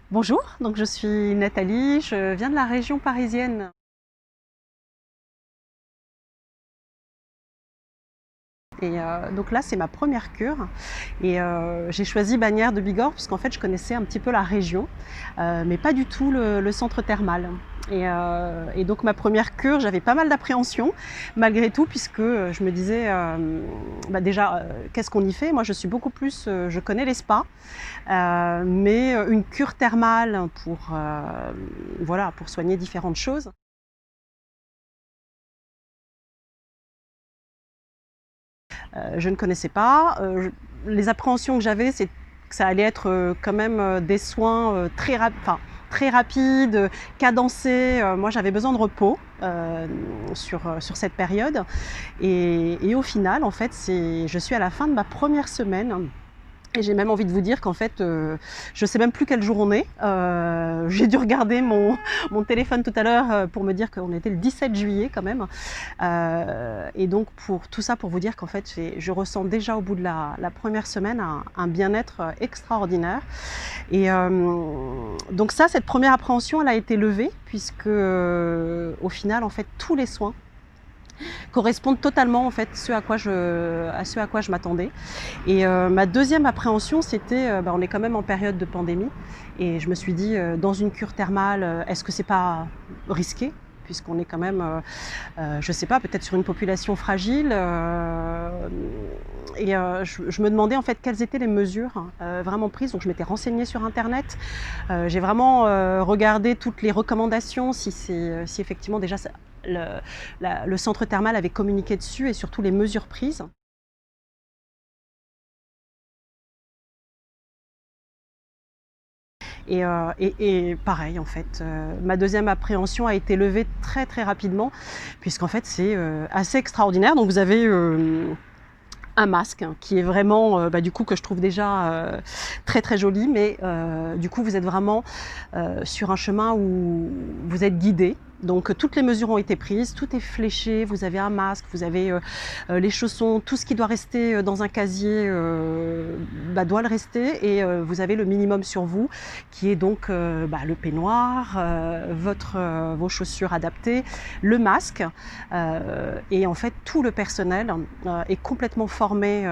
Bonjour, donc je suis Nathalie, je viens de la région parisienne. Et donc là, c'est ma première cure. Et j'ai choisi Bagnères de Bigorre parce qu'en fait, je connaissais un petit peu la région, mais pas du tout le centre thermal. Et donc ma première cure, j'avais pas mal d'appréhension malgré tout, puisque je me disais, déjà, qu'est-ce qu'on y fait? Moi, je suis beaucoup plus, je connais les spas, mais une cure thermale voilà, pour soigner différentes choses. Je ne connaissais pas. Les appréhensions que j'avais, c'est que ça allait être quand même des soins très rapides, cadencés. Moi, j'avais besoin de repos sur cette période. Et au final, en fait, je suis à la fin de ma première semaine. Et j'ai même envie de vous dire qu'en fait, je ne sais même plus quel jour on est. J'ai dû regarder mon téléphone tout à l'heure pour me dire qu'on était le 17 juillet quand même. Et donc pour tout ça, pour vous dire qu'en fait, je ressens déjà au bout de la première semaine un bien-être extraordinaire. Et donc ça, cette première appréhension, elle a été levée puisque au final, en fait, tous les soins correspondent totalement en fait à ce à quoi je m'attendais. Et ma deuxième appréhension, c'était, on est quand même en période de pandémie, et je me suis dit, dans une cure thermale, est-ce que c'est pas risqué? Puisqu'on est quand même, je sais pas, peut-être sur une population fragile. Et je me demandais en fait quelles étaient les mesures vraiment prises. Donc je m'étais renseignée sur Internet. J'ai vraiment regardé toutes les recommandations, si effectivement déjà le centre thermal avait communiqué dessus, et surtout les mesures prises. Et pareil, en fait, ma deuxième appréhension a été levée très très rapidement, puisqu'en fait c'est assez extraordinaire. Donc vous avez un masque qui est vraiment, du coup, que je trouve déjà très très joli, mais du coup vous êtes vraiment sur un chemin où vous êtes guidé. Donc toutes les mesures ont été prises, tout est fléché, vous avez un masque, vous avez les chaussons, tout ce qui doit rester dans un casier doit le rester, et vous avez le minimum sur vous, qui est donc le peignoir, vos chaussures adaptées, le masque, et en fait tout le personnel est complètement formé,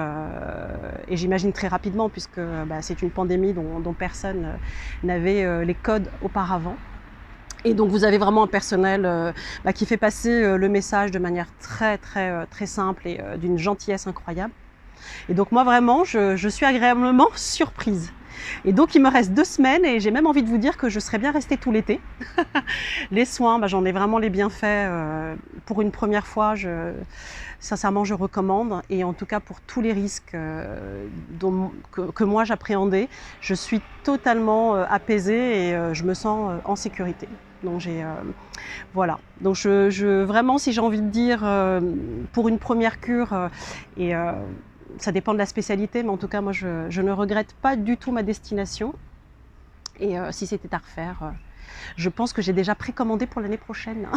et j'imagine très rapidement, puisque c'est une pandémie dont personne n'avait les codes auparavant. Et donc vous avez vraiment un personnel qui fait passer le message de manière très très très simple, et d'une gentillesse incroyable. Et donc moi vraiment, je suis agréablement surprise. Et donc il me reste 2 semaines, et j'ai même envie de vous dire que je serais bien restée tout l'été. Les soins, j'en ai vraiment les bienfaits. Pour une première fois, sincèrement, je recommande. Et en tout cas, pour tous les risques que moi j'appréhendais, je suis totalement apaisée, et je me sens en sécurité. Donc voilà. Donc vraiment, si j'ai envie de dire, pour une première cure, et ça dépend de la spécialité, mais en tout cas, moi, je ne regrette pas du tout ma destination. Et si c'était à refaire, je pense que j'ai déjà précommandé pour l'année prochaine.